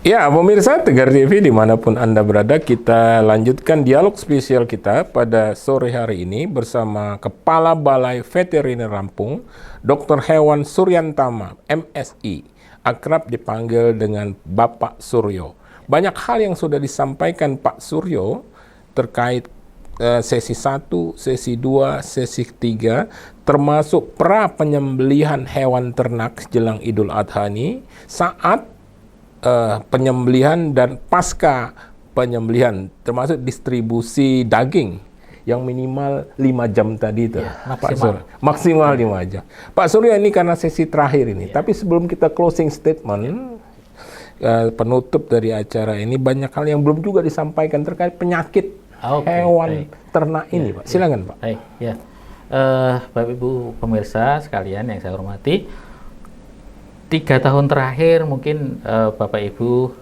Ya, pemirsa Tegar TV dimanapun Anda berada, kita lanjutkan dialog spesial kita pada sore hari ini bersama Kepala Balai Veteriner Lampung, Dr. Hewan Suryantama, MSI, akrab dipanggil dengan Bapak Suryo. Banyak hal yang sudah disampaikan Pak Suryo terkait sesi 1, sesi 2, sesi 3, termasuk pra penyembelihan hewan ternak jelang Idul Adha ini, saat penyembelihan dan pasca penyembelihan, termasuk distribusi daging yang minimal 5 jam tadi itu, ya, Pak Suryo. Maksimal 5 jam. Pak Suryo, ini karena sesi terakhir ini, tapi sebelum kita closing statement, penutup dari acara ini, banyak hal yang belum juga disampaikan terkait penyakit hewan ternak ini, Pak. Silakan, Pak. Baik, ya. Bapak Ibu pemirsa sekalian yang saya hormati, 3 tahun terakhir mungkin Bapak Ibu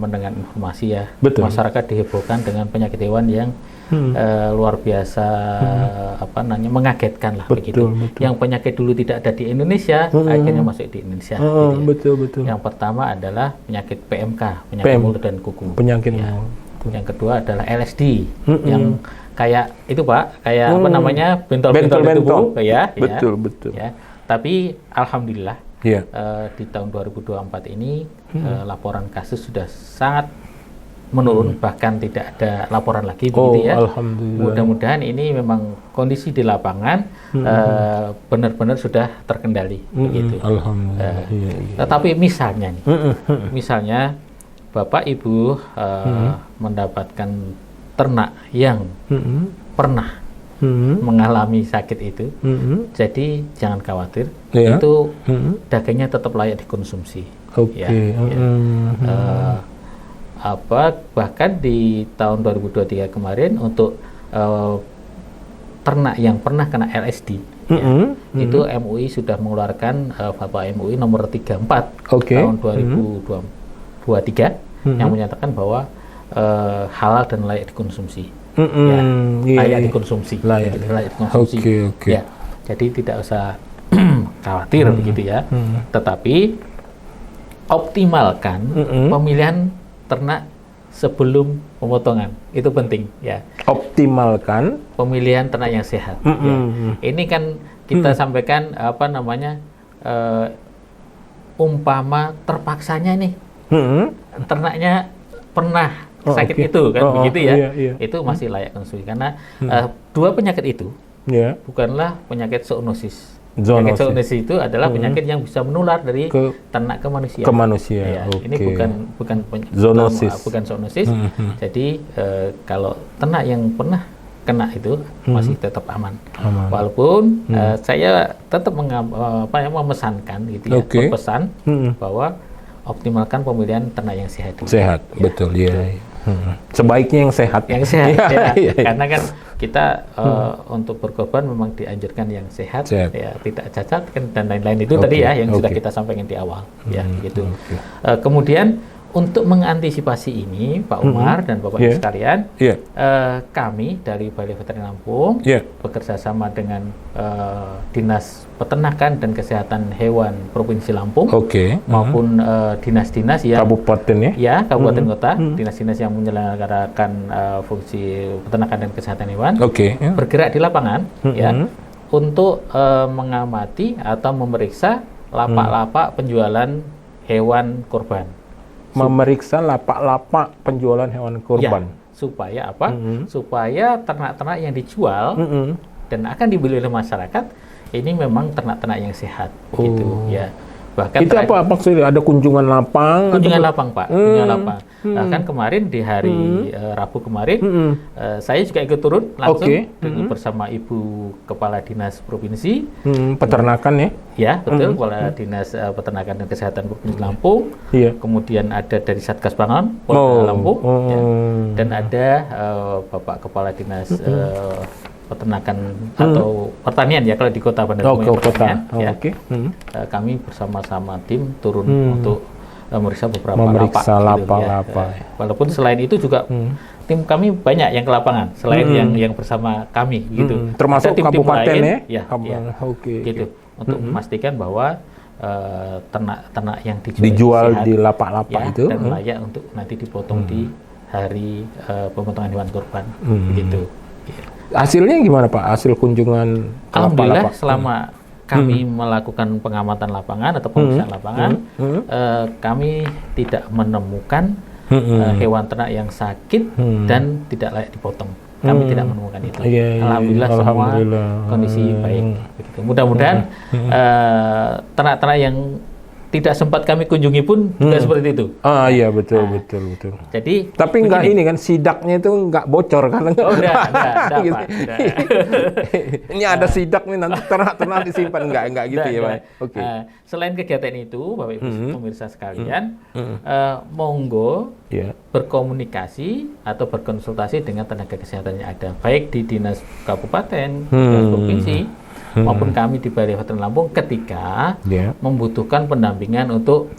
mendengar informasi ya, betul, masyarakat dihebohkan dengan penyakit hewan yang luar biasa, mengagetkan lah, betul, begitu. Betul. Yang penyakit dulu tidak ada di Indonesia, akhirnya masuk di Indonesia. Gitu ya. Betul, betul. Yang pertama adalah penyakit PMK, penyakit mulut dan kuku. Penyakit ya. Yang kedua adalah LSD, yang kayak itu Pak, kayak bentol-bentol di tubuh, ya. Betul, betul. Ya. Tapi alhamdulillah. Yeah. Di tahun 2024 ini laporan kasus sudah sangat menurun, bahkan tidak ada laporan lagi, begitu ya. Alhamdulillah. Mudah-mudahan ini memang kondisi di lapangan benar-benar sudah terkendali, begitu. Alhamdulillah. Tetapi misalnya nih, misalnya Bapak Ibu mendapatkan ternak yang pernah mengalami sakit itu, jadi jangan khawatir, itu dagingnya tetap layak dikonsumsi. Bahkan di tahun 2023 kemarin untuk ternak yang pernah kena LSD, itu MUI sudah mengeluarkan Fatwa MUI nomor 34 tahun 2023 yang menyatakan bahwa halal dan layak dikonsumsi. Layak dikonsumsi. Ya, jadi tidak usah khawatir, begitu ya. Tetapi optimalkan pemilihan ternak sebelum pemotongan, itu penting ya. Optimalkan pemilihan ternak yang sehat. Ya. Ini kan kita sampaikan umpama terpaksanya nih ternaknya pernah sakit itu kan, begitu ya. Itu masih layak konsumsi karena dua penyakit itu bukanlah penyakit zoonosis. Penyakit zoonosis itu adalah penyakit yang bisa menular dari ternak ke manusia. Ini bukan zoonosis. Bukan zoonosis. Jadi kalau ternak yang pernah kena itu masih tetap aman. Walaupun saya tetap memesankan gitu ya, berpesan bahwa optimalkan pemilihan ternak yang sehat. Sehat, betul ya. Sebaiknya yang sehat. Yang sehat, karena kan kita untuk berkorban memang dianjurkan yang sehat. Ya, tidak cacat kan, dan lain-lain itu tadi ya yang sudah kita sampaikan di awal, ya gitu. Kemudian untuk mengantisipasi ini, Pak Umar dan Bapak Ibu sekalian, kami dari Balai Veteriner Lampung bekerja sama dengan Dinas Peternakan dan Kesehatan Hewan Provinsi Lampung maupun dinas-dinas yang kabupaten kabupaten kota, dinas-dinas yang menyelenggarakan fungsi peternakan dan kesehatan hewan, bergerak di lapangan untuk mengamati atau memeriksa lapak-lapak penjualan hewan kurban. Memeriksa lapak-lapak penjualan hewan kurban. Supaya apa? Supaya ternak-ternak yang dijual dan akan dibeli oleh masyarakat ini memang ternak-ternak yang sehat, gitu ya. Bahkan itu apa maksudnya? Ada kunjungan lapang? Kunjungan lapang, Pak. Kunjungan lapang. Bahkan kemarin di hari Rabu kemarin, saya juga ikut turun langsung bersama Ibu Kepala Dinas Provinsi Peternakan ya? Ya, betul. Kepala Dinas Peternakan dan Kesehatan Provinsi Lampung. Kemudian ada dari Satgas Pangan Polda Lampung, dan ada Bapak Kepala Dinas Peternakan atau pertanian ya kalau di Kota Bandar Lampung pertanian. Kami bersama-sama tim turun untuk memeriksa beberapa lapak. Walaupun selain itu juga tim kami banyak yang ke lapangan selain yang bersama kami gitu. Termasuk tim kabupaten lain, gitu. Untuk memastikan bahwa ternak yang dijual sehat, di lapak-lapak ya, itu dan layak untuk nanti dipotong di hari pemotongan hewan kurban, begitu. Hasilnya gimana Pak? Hasil kunjungan Alhamdulillah lapak-lapak? selama kami melakukan pengamatan lapangan atau pemeriksaan lapangan, kami tidak menemukan hewan ternak yang sakit dan tidak layak dipotong. Kami tidak menemukan itu. Alhamdulillah, semua kondisi baik. Begitu. Mudah-mudahan ternak-ternak yang tidak sempat kami kunjungi pun juga seperti itu. Iya, betul. Jadi tapi enggak ini kan sidaknya itu enggak bocor kan? Enggak, gitu. Ini ada sidak nih, nanti ternak disimpan enggak gitu ya, Pak. Oke. Selain kegiatan itu, Bapak Ibu pemirsa sekalian, monggo berkomunikasi atau berkonsultasi dengan tenaga kesehatan yang ada, baik di dinas kabupaten, dinas provinsi, maupun kami di Balai Veteriner Lampung ketika membutuhkan pendampingan untuk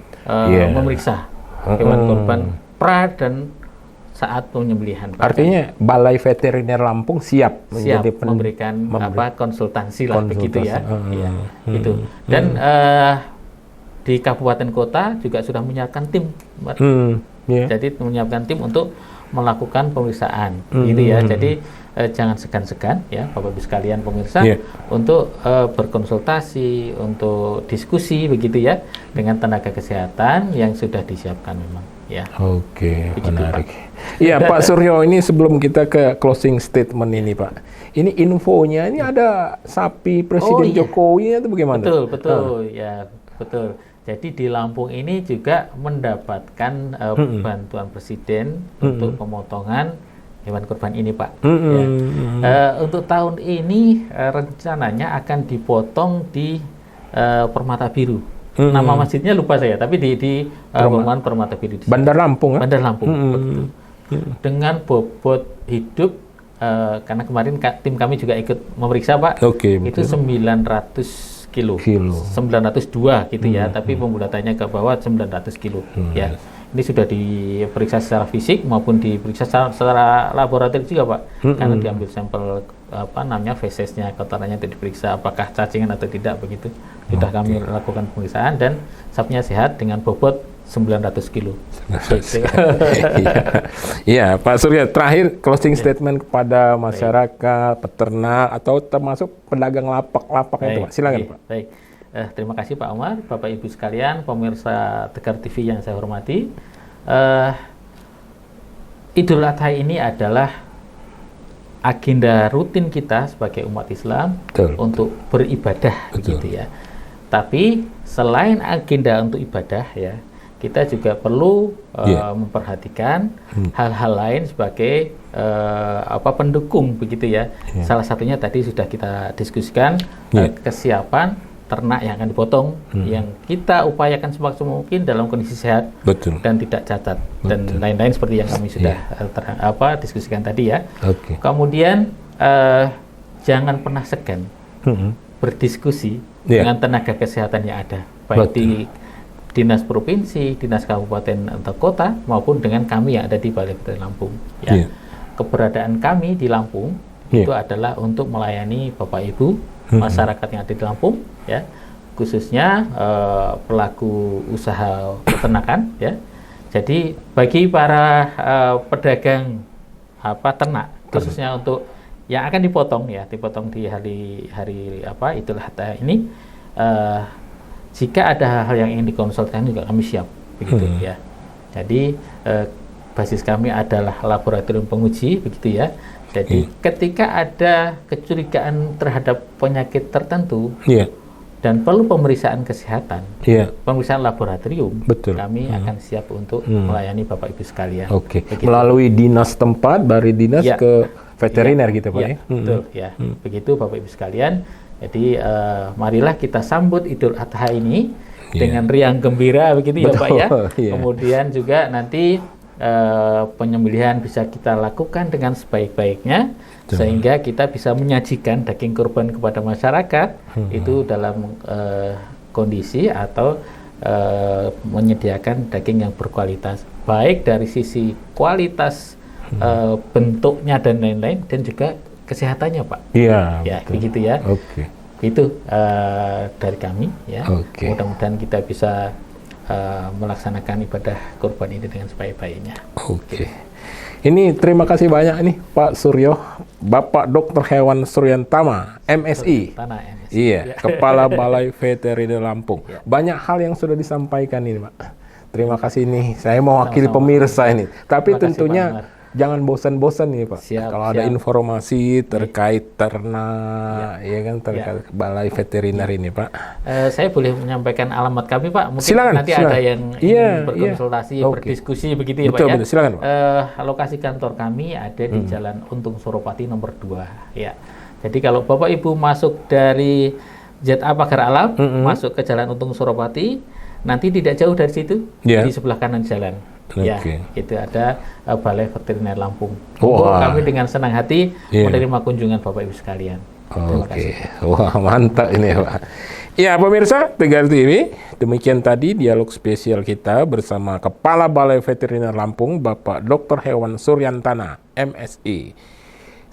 memeriksa hewan kurban pra dan saat penyembelihan. Artinya Balai Veteriner Lampung siap memberikan konsultasi lah, begitu ya. Itu. Dan di kabupaten kota juga sudah menyiapkan tim. Jadi menyiapkan tim untuk melakukan pemeriksaan, gitu ya. Jadi jangan segan-segan ya Bapak Ibu sekalian pemirsa untuk berkonsultasi, untuk diskusi begitu ya dengan tenaga kesehatan yang sudah disiapkan memang ya. Oke, menarik. Iya Pak Suryo, ini sebelum kita ke closing statement ini Pak, ini infonya ini ada sapi Presiden Jokowi itu bagaimana? Betul ya, betul. Jadi di Lampung ini juga mendapatkan bantuan Presiden untuk pemotongan hewan kurban ini Pak. Untuk tahun ini rencananya akan dipotong di Permata Biru. Nama masjidnya lupa saya, tapi di Perumahan Permata Biru. Bandar Lampung. Bandar Lampung. Dengan bobot hidup, karena kemarin tim kami juga ikut memeriksa Pak. Itu 900 kilo. 902 gitu ya, tapi pembulatannya ke bawah 900 kilo ya. Ini sudah diperiksa secara fisik maupun diperiksa secara laboratorium juga Pak, karena diambil sampel fesesnya, kotorannya itu diperiksa apakah cacingan atau tidak begitu. Sudah kami lakukan pemeriksaan dan sapinya sehat dengan bobot 900 kilo. Iya, Pak Surya, terakhir closing statement kepada masyarakat, peternak atau termasuk pedagang lapak-lapak itu Pak. Silakan Pak. Baik. Terima kasih Pak Umar, Bapak Ibu sekalian, pemirsa Tegar TV yang saya hormati. Idul Adha ini adalah agenda rutin kita sebagai umat Islam untuk beribadah, begitu ya. Tapi selain agenda untuk ibadah ya, kita juga perlu memperhatikan hal-hal lain sebagai pendukung, begitu ya. Salah satunya tadi sudah kita diskusikan kesiapan ternak yang akan dipotong, yang kita upayakan semaksimal mungkin dalam kondisi sehat dan tidak cacat dan lain-lain seperti yang kami sudah diskusikan tadi ya. Kemudian jangan pernah segan berdiskusi dengan tenaga kesehatan yang ada, baik di dinas provinsi, dinas kabupaten atau kota, maupun dengan kami yang ada di Balai Veteriner Lampung ya. Keberadaan kami di Lampung itu adalah untuk melayani Bapak Ibu masyarakat yang ada di Lampung ya, khususnya pelaku usaha peternakan ya. Jadi bagi para pedagang ternak, khususnya untuk yang akan dipotong di hari Idul Adha ini, jika ada hal yang ingin dikonsultasikan juga kami siap begitu ya. Jadi basis kami adalah laboratorium penguji begitu ya. Jadi ketika ada kecurigaan terhadap penyakit tertentu dan perlu pemeriksaan kesehatan, pemeriksaan laboratorium, kami akan siap untuk melayani Bapak Ibu sekalian. Melalui dinas tempat, dari dinas ke veteriner gitu Pak ya. Betul ya. Begitu Bapak Ibu sekalian. Jadi marilah kita sambut Idul Adha ini dengan riang gembira begitu ya Pak ya. Kemudian juga nanti penyembelihan bisa kita lakukan dengan sebaik-baiknya sehingga kita bisa menyajikan daging kurban kepada masyarakat itu dalam kondisi atau menyediakan daging yang berkualitas, baik dari sisi kualitas bentuknya dan lain-lain, dan juga kesehatannya Pak. Begitu ya. Itu dari kami ya. Oke. Mudah-mudahan kita bisa melaksanakan ibadah kurban ini dengan sebaik-baiknya. Oke. Ini terima kasih banyak nih Pak Suryo, Bapak Dr. Hewan Suryantama, MSI. Tanah MSI. Iya, Kepala Balai Veteriner Lampung. Banyak hal yang sudah disampaikan ini, Pak. Terima kasih nih. Saya mewakili pemirsa ini. Tapi tentunya jangan bosan-bosan nih, Pak. Kalau ada informasi terkait ternak, ya kan, terkait Balai Veteriner ini, Pak. Saya boleh menyampaikan alamat kami, Pak. Mungkin silakan, nanti ada yang ingin berkonsultasi, berdiskusi begitu ya, betul, Pak. Betul, silakan, Pak. Lokasi kantor kami ada di Jalan Untung Suropati nomor 2. Ya. Jadi kalau Bapak Ibu masuk dari ZA Pagar Alam, masuk ke Jalan Untung Suropati, nanti tidak jauh dari situ, di sebelah kanan jalan. Ya, itu ada Balai Veteriner Lampung. Kami dengan senang hati menerima kunjungan Bapak Ibu sekalian. Terima kasih. Wah, mantap ini, Pak. Ya, pemirsa Tegar TV, demikian tadi dialog spesial kita bersama Kepala Balai Veteriner Lampung, Bapak Dr. Hewan Suryantana, MSI.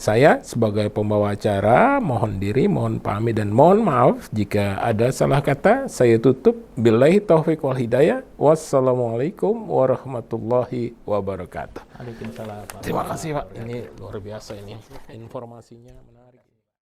Saya sebagai pembawa acara mohon diri, mohon pamit dan mohon maaf jika ada salah kata. Saya tutup. Billahi taufiq wal hidayah. Wassalamualaikum warahmatullahi wabarakatuh. Waalaikumsalam. Terima kasih, Pak. Ini luar biasa ini informasinya.